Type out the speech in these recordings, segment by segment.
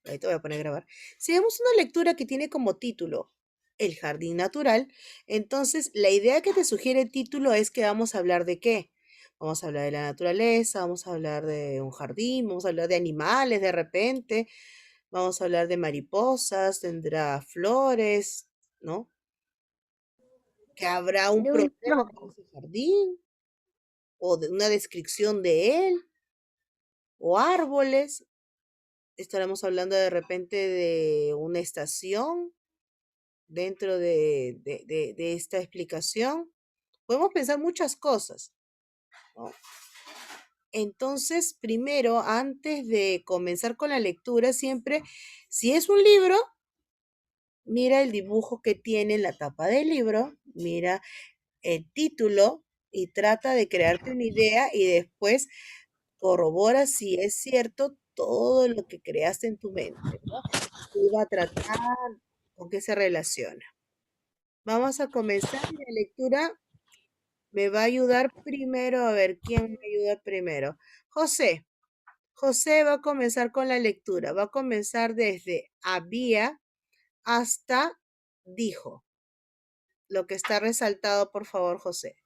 Ahí te voy a poner a grabar. Si vemos una lectura que tiene como título El jardín natural, entonces la idea que te sugiere el título es que vamos a hablar de qué. Vamos a hablar de la naturaleza, vamos a hablar de un jardín, vamos a hablar de animales de repente, vamos a hablar de mariposas, tendrá flores, ¿no? Que habrá un De un problema con tronco. ese jardín o de una descripción de él o árboles. Estaremos hablando de repente de una estación dentro de esta explicación. Podemos pensar muchas cosas, ¿no? Entonces, primero, antes de comenzar con la lectura, siempre, si es un libro, mira el dibujo que tiene en la tapa del libro, mira el título y trata de crearte una idea y después corrobora si es cierto todo lo que creaste en tu mente, ¿no? ¿Qué va a tratar? ¿Con qué se relaciona? Vamos a comenzar y la lectura me va a ayudar primero, a ver quién me ayuda primero. José. José va a comenzar con la lectura. Va a comenzar desde había hasta dijo. Lo que está resaltado, por favor, José.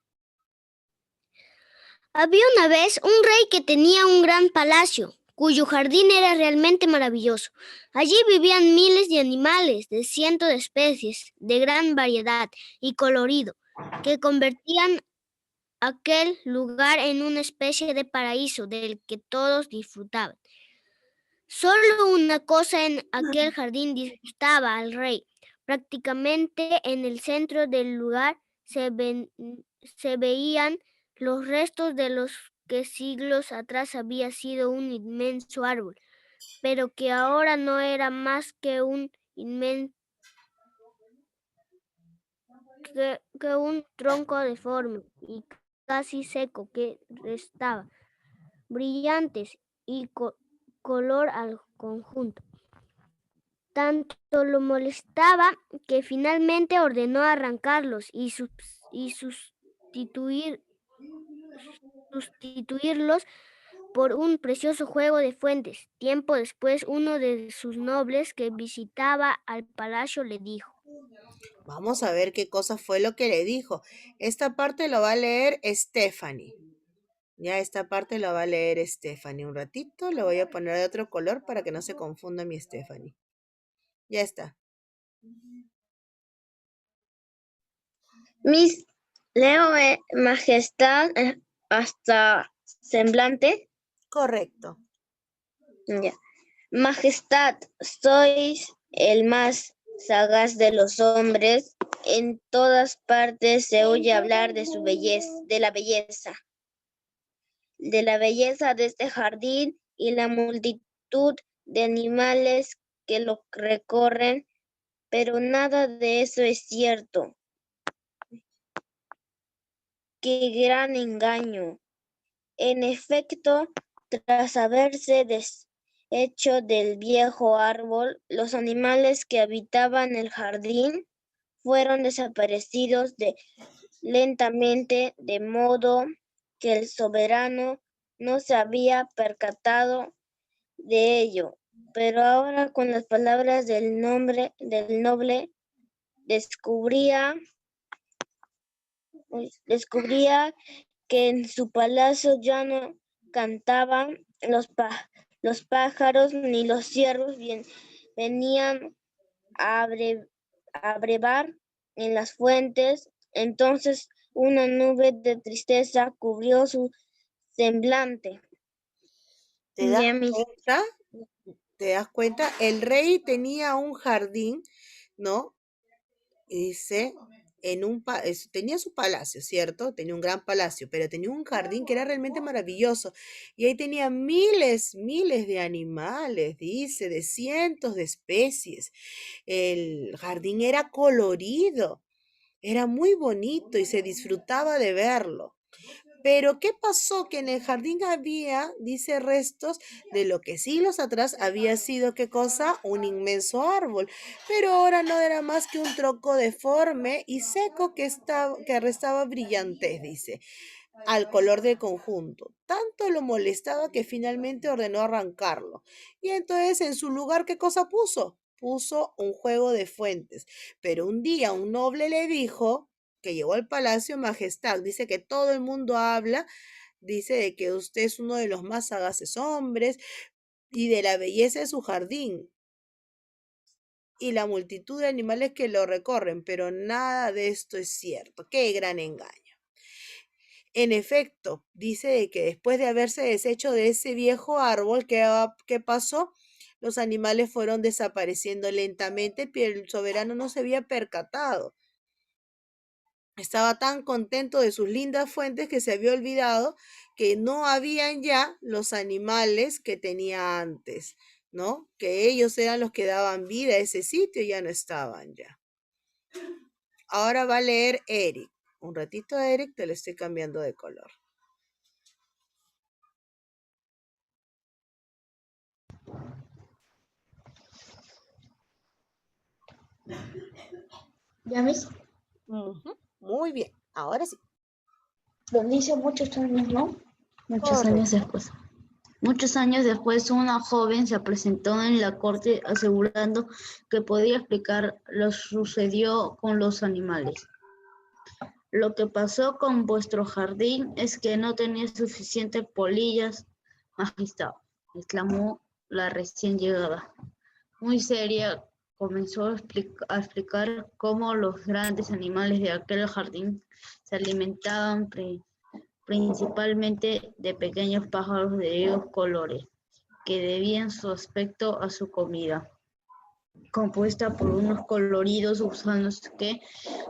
Había una vez un rey que tenía un gran palacio, cuyo jardín era realmente maravilloso. Allí vivían miles de animales de cientos de especies, de gran variedad y colorido, que convertían aquel lugar en una especie de paraíso del que todos disfrutaban. Solo una cosa en aquel jardín disgustaba al rey. Prácticamente en el centro del lugar se veían los restos de los que siglos atrás había sido un inmenso árbol, pero que ahora no era más que que un tronco deforme y casi seco que restaba brillantes y color al conjunto. Tanto lo molestaba que finalmente ordenó arrancarlos y sustituirlos por un precioso juego de fuentes. Tiempo después, uno de sus nobles que visitaba al palacio le dijo: Vamos a ver qué cosa fue lo que le dijo. Esta parte lo va a leer Stephanie. Ya esta parte lo va a leer Stephanie. Un ratito le voy a poner de otro color para que no se confunda mi Stephanie. Ya está. Miss Leo, Majestad, hasta semblante. Correcto. Ya. Majestad, sois el más sagaz de los hombres. En todas partes se oye hablar de su belleza, de la belleza de este jardín y la multitud de animales que lo recorren, pero nada de eso es cierto. ¡Qué gran engaño! En efecto, tras haberse deshecho del viejo árbol, los animales que habitaban el jardín fueron desaparecidos lentamente, de modo que el soberano no se había percatado de ello. Pero ahora, con las palabras del noble, descubría que en su palacio ya no cantaban los pájaros ni los ciervos, venían a brevar en las fuentes. Entonces una nube de tristeza cubrió su semblante. ¿Te das Ya mis cuenta? ¿Te das cuenta? El rey tenía un jardín, ¿no? Y dice, tenía su palacio, ¿cierto? Tenía un gran palacio, pero tenía un jardín que era realmente maravilloso. Y ahí tenía miles, miles de animales, dice, de cientos de especies. El jardín era colorido, era muy bonito y se disfrutaba de verlo. Pero ¿qué pasó? Que en el jardín había, dice, restos de lo que siglos atrás había sido, ¿qué cosa? Un inmenso árbol. Pero ahora no era más que un tronco deforme y seco que restaba brillantez, dice. al color del conjunto. Tanto lo molestaba que finalmente ordenó arrancarlo. Y entonces en su lugar, ¿qué cosa puso? Puso un juego de fuentes. Pero un día un noble le dijo que llegó al palacio, Majestad, dice que todo el mundo habla, dice de que usted es uno de los más sagaces hombres y de la belleza de su jardín y la multitud de animales que lo recorren, pero nada de esto es cierto. ¡Qué gran engaño! En efecto, dice de que después de haberse deshecho de ese viejo árbol, ¿qué pasó? Los animales fueron desapareciendo lentamente, pero el soberano no se había percatado. Estaba tan contento de sus lindas fuentes que se había olvidado que no habían ya los animales que tenía antes, ¿no? Que ellos eran los que daban vida a ese sitio y ya no estaban ya. Ahora va a leer Eric. Un ratito, Eric, te lo estoy cambiando de color. ¿Ya ves? Ujú, muy bien, ahora sí. Lo dice muchos años, ¿no? Muchos Correcto. años después. Muchos años después, una joven se presentó en la corte asegurando que podía explicar lo que sucedió con los animales. Lo que pasó con vuestro jardín es que no tenía suficientes polillas, Majestad, exclamó la recién llegada. Muy seria, comenzó a explicar cómo los grandes animales de aquel jardín se alimentaban principalmente de pequeños pájaros de vivos colores, que debían su aspecto a su comida, compuesta por unos coloridos gusanos que,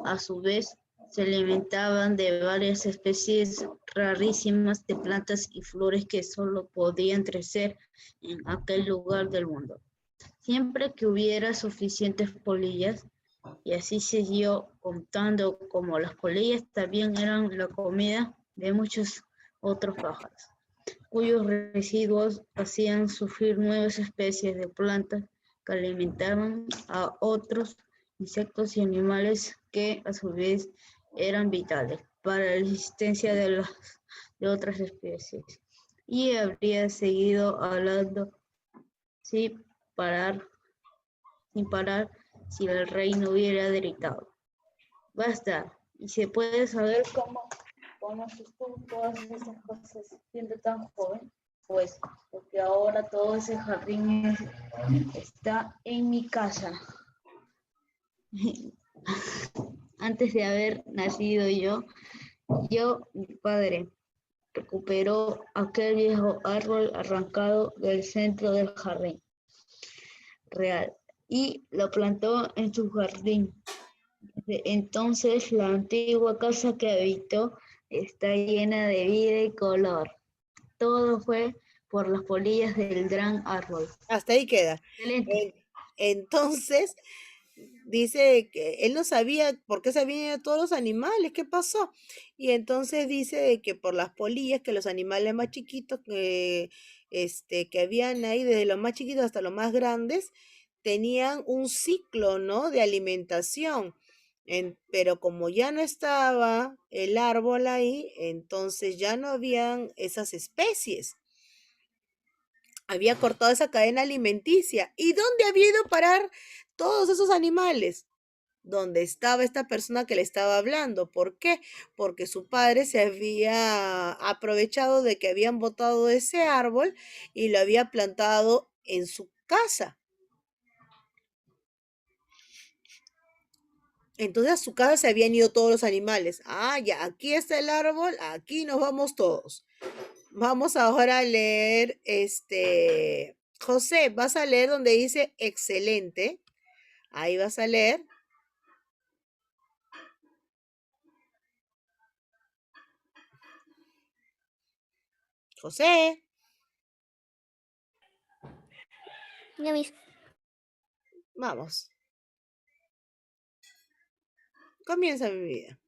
a su vez, se alimentaban de varias especies rarísimas de plantas y flores que solo podían crecer en aquel lugar del mundo. Siempre que hubiera suficientes polillas, y así siguió contando como las polillas también eran la comida de muchos otros pájaros, cuyos residuos hacían surgir nuevas especies de plantas que alimentaban a otros insectos y animales que a su vez eran vitales para la existencia de otras especies. Y habría seguido hablando sin parar si el rey no hubiera gritado. Basta, y se puede saber cómo conoces tú todas esas cosas siendo tan joven. Pues, porque ahora todo ese jardín está en mi casa. Antes de haber nacido mi padre recuperó aquel viejo árbol arrancado del centro del jardín real y lo plantó en su jardín. Desde entonces, la antigua casa que habitó está llena de vida y color. Todo fue por las polillas del gran árbol. Hasta ahí queda. Excelente. Entonces, dice que él no sabía por qué se habían ido todos los animales, qué pasó. Y entonces dice de que por las polillas, que los animales más chiquitos que habían ahí, desde los más chiquitos hasta los más grandes, tenían un ciclo, ¿no? De alimentación. Pero como ya no estaba el árbol ahí, entonces ya no habían esas especies. Había cortado esa cadena alimenticia. ¿Y dónde había ido a parar todos esos animales? Donde estaba esta persona que le estaba hablando. ¿Por qué? Porque su padre se había aprovechado de que habían botado ese árbol y lo había plantado en su casa. Entonces a su casa se habían ido todos los animales. Ah, ya, aquí está el árbol, aquí nos vamos todos. Vamos ahora a leer, José, vas a leer donde dice excelente. Ahí vas a leer. José, Ya ves. vamos. Comienza mi vida.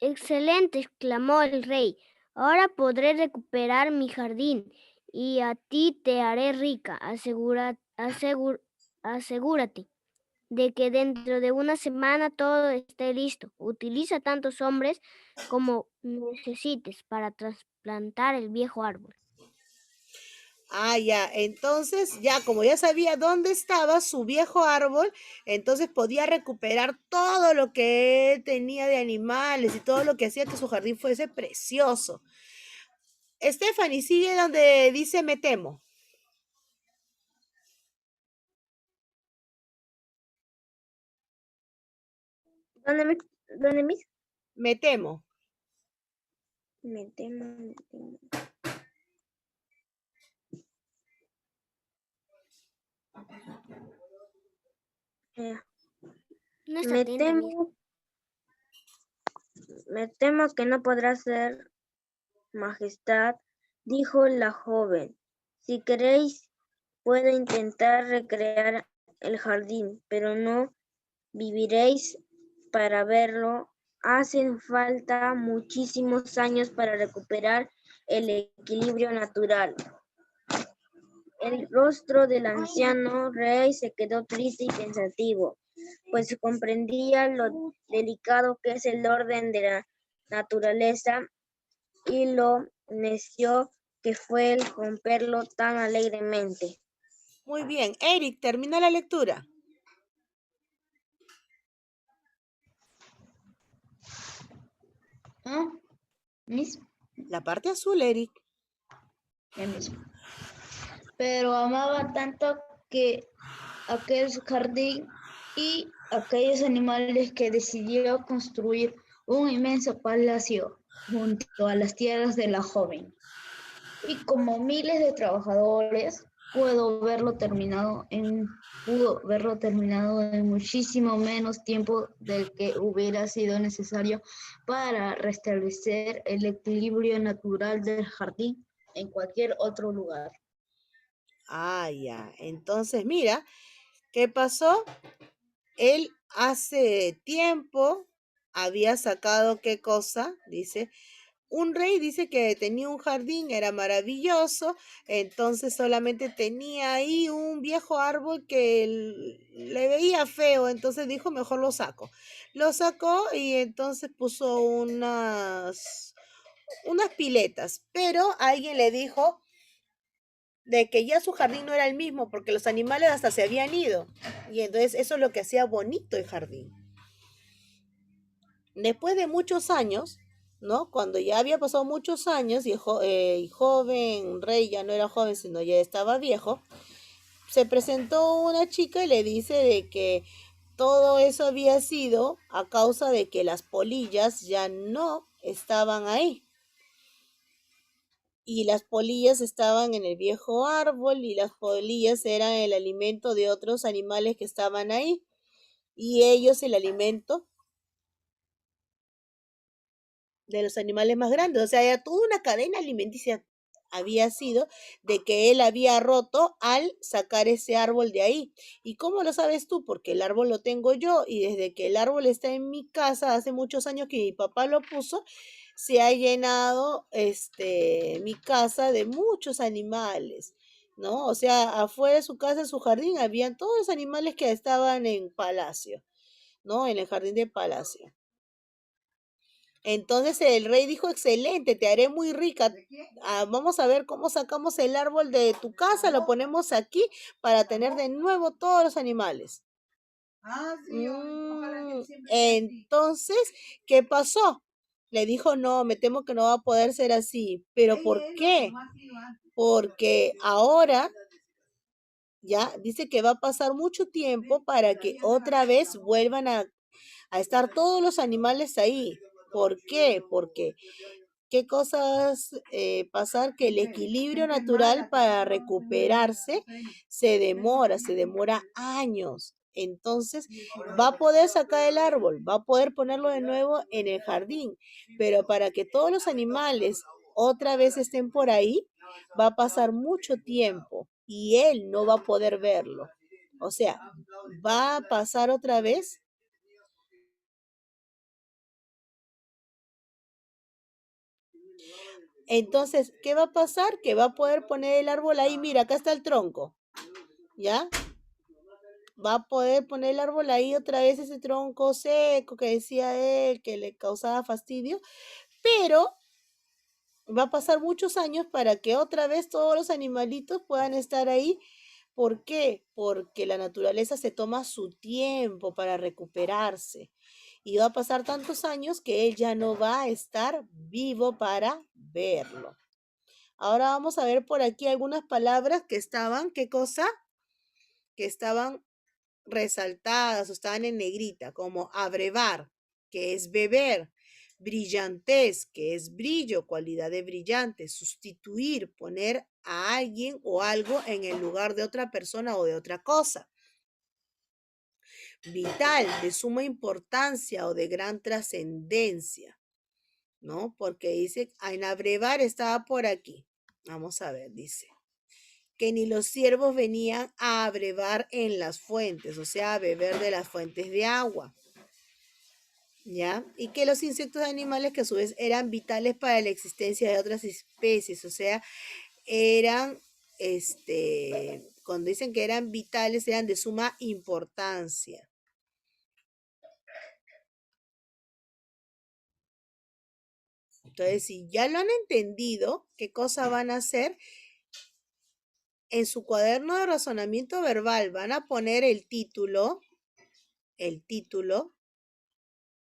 Excelente, exclamó el rey. Ahora podré recuperar mi jardín y a ti te haré rica, asegúrate. de que dentro de una semana todo esté listo. Utiliza tantos hombres como necesites para trasplantar el viejo árbol. Ah, ya. Entonces, ya como ya sabía dónde estaba su viejo árbol, entonces podía recuperar todo lo que él tenía de animales y todo lo que hacía que su jardín fuese precioso. Stephanie, sigue donde dice me temo. ¿Dónde mis? Me temo. Me temo, me temo. Eh, No está Me atenta, Miss. temo que no podrá ser, Majestad, dijo la joven. Si queréis, puedo intentar recrear el jardín, pero no viviréis para verlo. Hacen falta muchísimos años para recuperar el equilibrio natural. El rostro del anciano rey se quedó triste y pensativo, pues comprendía lo delicado que es el orden de la naturaleza y lo necio que fue el romperlo tan alegremente. Muy bien. Eric, termina la lectura. ¿Ah? Mis, La parte azul, Eric. ya mismo. Pero amaba tanto que aquel jardín y aquellos animales que decidió construir un inmenso palacio junto a las tierras de la joven. Y como miles de trabajadores, pudo verlo terminado en muchísimo menos tiempo del que hubiera sido necesario para restablecer el equilibrio natural del jardín en cualquier otro lugar. Ah, ya. Entonces, mira, ¿qué pasó? Él hace tiempo había sacado qué cosa, dice, un rey dice que tenía un jardín, era maravilloso, entonces solamente tenía ahí un viejo árbol que le veía feo, entonces dijo, mejor lo saco. Lo sacó y entonces puso unas piletas, pero alguien le dijo de que ya su jardín no era el mismo porque los animales hasta se habían ido. Y entonces eso es lo que hacía bonito el jardín. Después de muchos años, ¿no? Cuando ya había pasado muchos años y el joven rey ya no era joven, sino ya estaba viejo, se presentó una chica y le dice de que todo eso había sido a causa de que las polillas ya no estaban ahí. Y las polillas estaban en el viejo árbol y las polillas eran el alimento de otros animales que estaban ahí. Y ellos el alimento de los animales más grandes. O sea, ya toda una cadena alimenticia había sido de que él había roto al sacar ese árbol de ahí. ¿Y cómo lo sabes tú? Porque el árbol lo tengo yo y desde que el árbol está en mi casa, hace muchos años que mi papá lo puso, se ha llenado mi casa de muchos animales, ¿no? O sea, afuera de su casa, en su jardín, habían todos los animales que estaban en palacio, ¿no? En el jardín de palacio. Entonces el rey dijo, excelente, te haré muy rica. Vamos a ver cómo sacamos el árbol de tu casa, lo ponemos aquí para tener de nuevo todos los animales. Entonces, ¿qué pasó? Le dijo, no, me temo que no va a poder ser así. ¿Pero por qué? Porque ahora ya dice que va a pasar mucho tiempo para que otra vez vuelvan a estar todos los animales ahí. ¿Por qué? Porque qué cosas pasar que el equilibrio natural para recuperarse se demora años. Entonces va a poder sacar el árbol, va a poder ponerlo de nuevo en el jardín, pero para que todos los animales otra vez estén por ahí, va a pasar mucho tiempo y él no va a poder verlo. O sea, va a pasar otra vez. Entonces, ¿qué va a pasar? Que va a poder poner el árbol ahí. Mira, acá está el tronco. ¿Ya? va a poder poner el árbol ahí otra vez, ese tronco seco que decía él, que le causaba fastidio, pero va a pasar muchos años para que otra vez todos los animalitos puedan estar ahí. ¿Por qué? Porque la naturaleza se toma su tiempo para recuperarse y va a pasar tantos años que él ya no va a estar vivo para verlo. Ahora vamos a ver por aquí algunas palabras que estaban, ¿qué cosa? Que estaban resaltadas o estaban en negrita, como abrevar, que es beber, brillantez, que es brillo, cualidad de brillante, sustituir, poner a alguien o algo en el lugar de otra persona o de otra cosa. Vital, de suma importancia o de gran trascendencia, ¿no? Porque dice, en abrevar estaba por aquí. Vamos a ver, dice que ni los ciervos venían a abrevar en las fuentes, o sea, a beber de las fuentes de agua. ¿Ya? Y que los insectos animales que a su vez eran vitales para la existencia de otras especies, o sea, eran, cuando dicen que eran vitales, eran de suma importancia. Entonces, si ya lo han entendido, ¿qué cosa van a hacer? En su cuaderno de razonamiento verbal van a poner el título,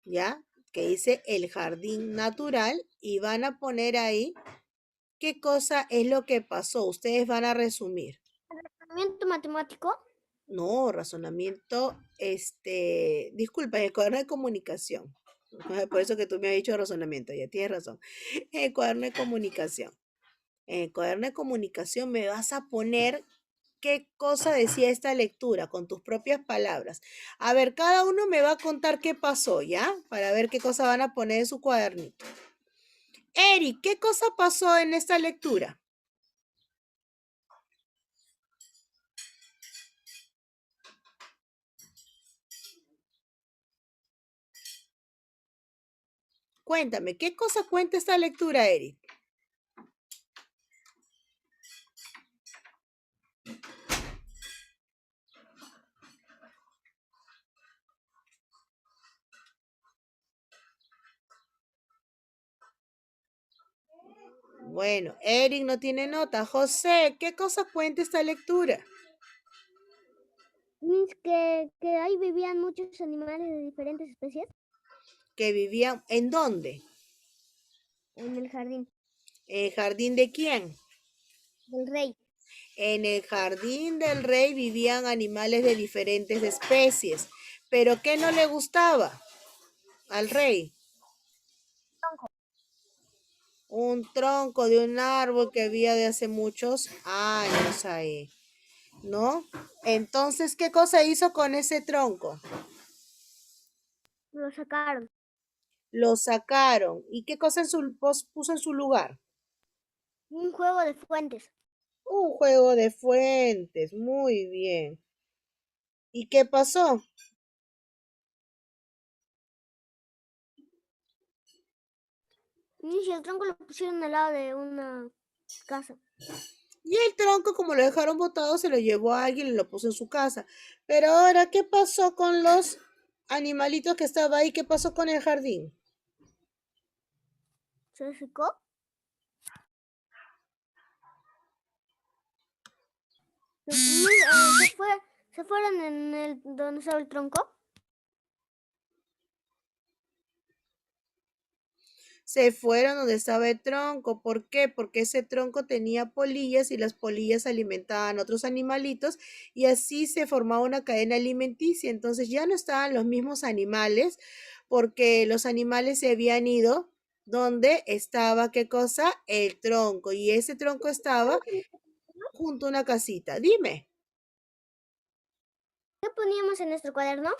¿ya? Que dice el jardín natural y van a poner ahí qué cosa es lo que pasó. Ustedes van a resumir. ¿Razonamiento matemático? No, razonamiento, disculpa, el cuaderno de comunicación. Por eso que tú me has dicho razonamiento, ya tienes razón. El cuaderno de comunicación. En el cuaderno de comunicación me vas a poner qué cosa decía esta lectura con tus propias palabras. A ver, cada uno me va a contar qué pasó, ¿ya? Para ver qué cosa van a poner en su cuadernito. Eric, ¿qué cosa pasó en esta lectura? Cuéntame, ¿qué cosa cuenta esta lectura, Eric? Bueno, Eric no tiene nota. José, ¿qué cosa cuenta esta lectura? Que ahí vivían muchos animales de diferentes especies Que vivían, ¿en dónde? en el jardín ¿En el jardín de quién? del rey. En el jardín del rey vivían animales de diferentes especies. ¿Pero qué no le gustaba al rey? Un tronco de un árbol que había de hace muchos años ahí, ¿no? Entonces, ¿qué cosa hizo con ese tronco? Lo sacaron. Lo sacaron. ¿Y qué cosa puso en su lugar? Un juego de fuentes. Un juego de fuentes. Muy bien. ¿Y qué pasó? Y el tronco lo pusieron al lado de una casa. Y el tronco, como lo dejaron botado, se lo llevó a alguien y lo puso en su casa. Pero ahora, ¿qué pasó con los animalitos que estaban ahí? ¿Qué pasó con el jardín? ¿Se secó? Se fueron en el donde estaba el tronco. Se fueron donde estaba el tronco. ¿Por qué? Porque ese tronco tenía polillas y las polillas alimentaban a otros animalitos y así se formaba una cadena alimenticia. Entonces ya no estaban los mismos animales porque los animales se habían ido donde estaba, ¿qué cosa? El tronco. Y ese tronco estaba junto a una casita. Dime, ¿Qué poníamos en nuestro cuaderno?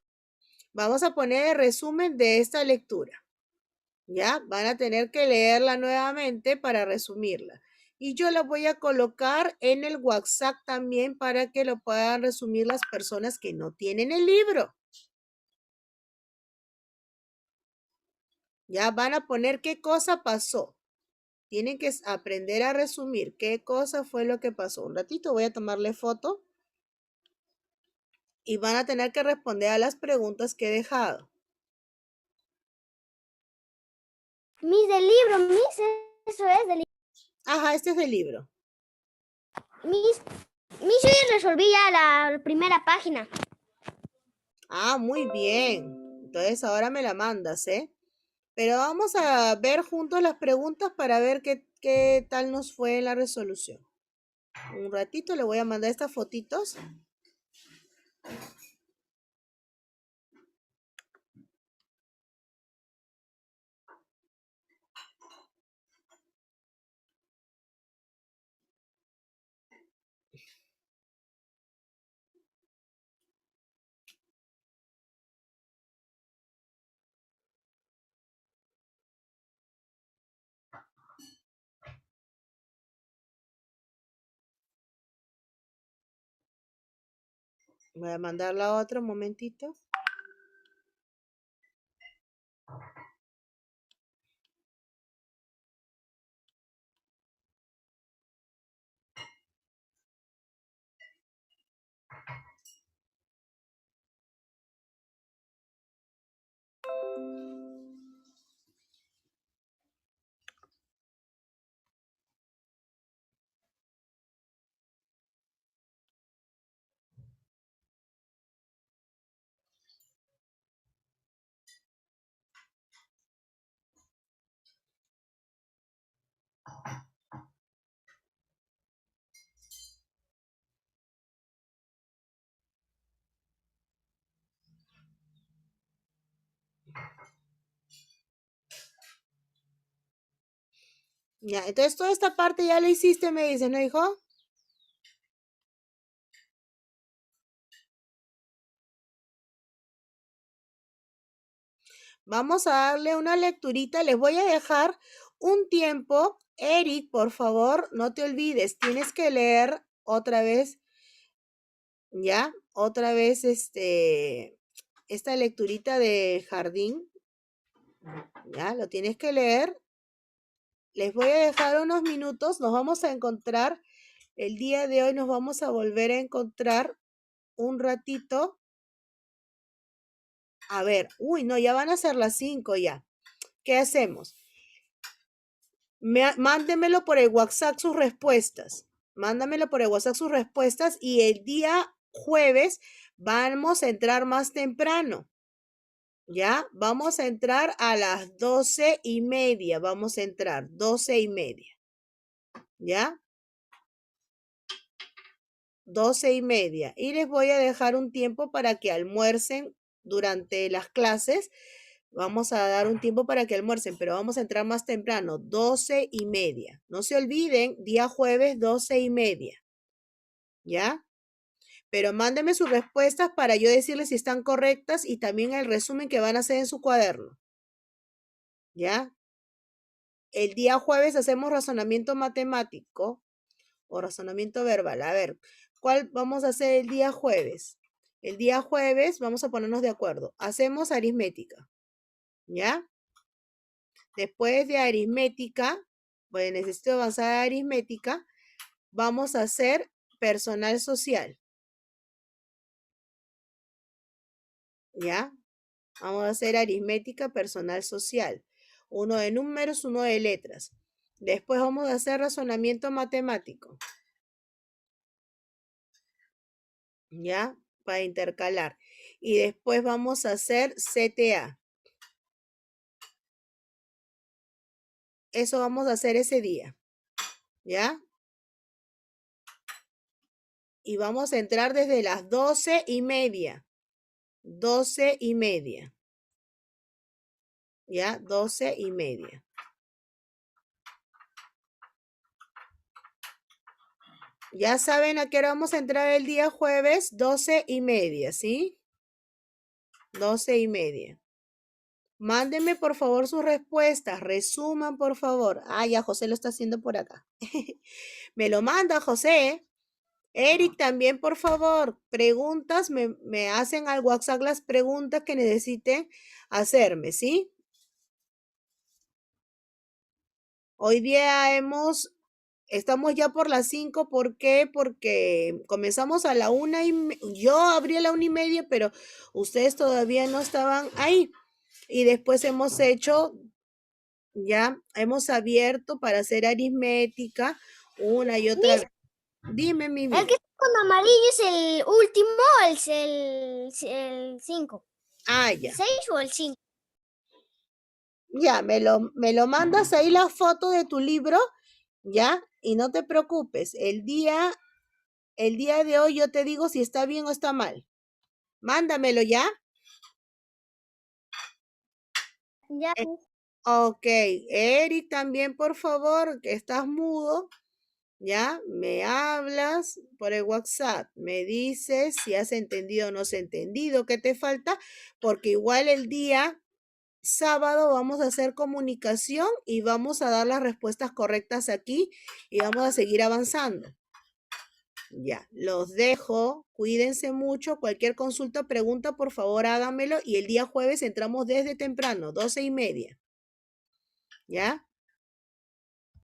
vamos a poner el resumen de esta lectura. ¿Ya? Van a tener que leerla nuevamente para resumirla. Y yo la voy a colocar en el WhatsApp también para que lo puedan resumir las personas que no tienen el libro. Ya van a poner qué cosa pasó. Tienen que aprender a resumir qué cosa fue lo que pasó. Un ratito voy a tomarle foto y van a tener que responder a las preguntas que he dejado. Miss, del libro, Miss, eso es del libro. Ajá, este es el libro. Miss, yo ya resolví ya la primera página. Ah, muy bien. Entonces ahora me la mandas, ¿eh? Pero vamos a ver juntos las preguntas para ver qué tal nos fue en la resolución. Un ratito le voy a mandar estas fotitos. Voy a mandar la otra un momentito. Ya, entonces toda esta parte ya la hiciste, me dices, ¿no, hijo? Vamos a darle una lecturita. Les voy a dejar un tiempo. Eric, por favor, no te olvides. Tienes que leer otra vez, ¿ya? Otra vez esta lecturita de jardín. ¿Ya? Lo tienes que leer. Les voy a dejar unos minutos. Nos vamos a encontrar. El día de hoy nos vamos a volver a encontrar un ratito. A ver, uy, no, ya van a ser las 5 ya. ¿Qué hacemos? Mándemelo por el WhatsApp sus respuestas. Mándamelo por el WhatsApp sus respuestas y el día jueves vamos a entrar más temprano. ¿Ya? Vamos a entrar a las 12:30. Vamos a entrar 12:30. ¿Ya? 12:30. Y les voy a dejar un tiempo para que almuercen durante las clases. Vamos a dar un tiempo para que almuercen, pero vamos a entrar más temprano, 12:30. No se olviden, día jueves, 12:30. ¿Ya? Pero mándenme sus respuestas para yo decirles si están correctas y también el resumen que van a hacer en su cuaderno. ¿Ya? El día jueves hacemos razonamiento matemático o razonamiento verbal. A ver, ¿cuál vamos a hacer el día jueves? El día jueves vamos a ponernos de acuerdo. Hacemos aritmética. ¿Ya? Después de aritmética, pues necesito avanzar a aritmética, vamos a hacer personal social. ¿Ya? Vamos a hacer aritmética personal social. Uno de números, uno de letras. Después vamos a hacer razonamiento matemático. ¿Ya? Para intercalar. Y después vamos a hacer CTA. Eso vamos a hacer ese día. ¿Ya? Y vamos a entrar desde las 12:30. 12:30. ¿Ya? 12:30. Ya saben a qué hora vamos a entrar el día jueves, 12:30, ¿sí? 12:30. Mándenme por favor sus respuestas, resuman por favor. Ah, ya José lo está haciendo por acá. Me lo manda José. Eric también, por favor, preguntas, me hacen al WhatsApp las preguntas que necesiten hacerme, ¿sí? Hoy día hemos estamos ya por las 5. ¿Por qué? Porque comenzamos a la 1:30. Yo abrí a la 1:30, pero ustedes todavía no estaban ahí. Y después hemos hecho, ya, hemos abierto para hacer aritmética una y otra vez. Dime, mi vida. El que está con amarillo es el último, es el 5. Ah, ¿El ya. 6 o el 5? Ya, me lo mandas ahí la foto de tu libro, ¿ya? Y no te preocupes, el día de hoy yo te digo si está bien o está mal. Mándamelo ya. Ya. Ok, Eric también, por favor, que estás mudo, ¿ya? Me hablas por el WhatsApp, me dices si has entendido o no has entendido, qué te falta, porque igual el día sábado vamos a hacer comunicación y vamos a dar las respuestas correctas aquí y vamos a seguir avanzando. Ya, los dejo, cuídense mucho, cualquier consulta, pregunta, por favor háganmelo y el día jueves entramos desde temprano, 12:30. ¿Ya?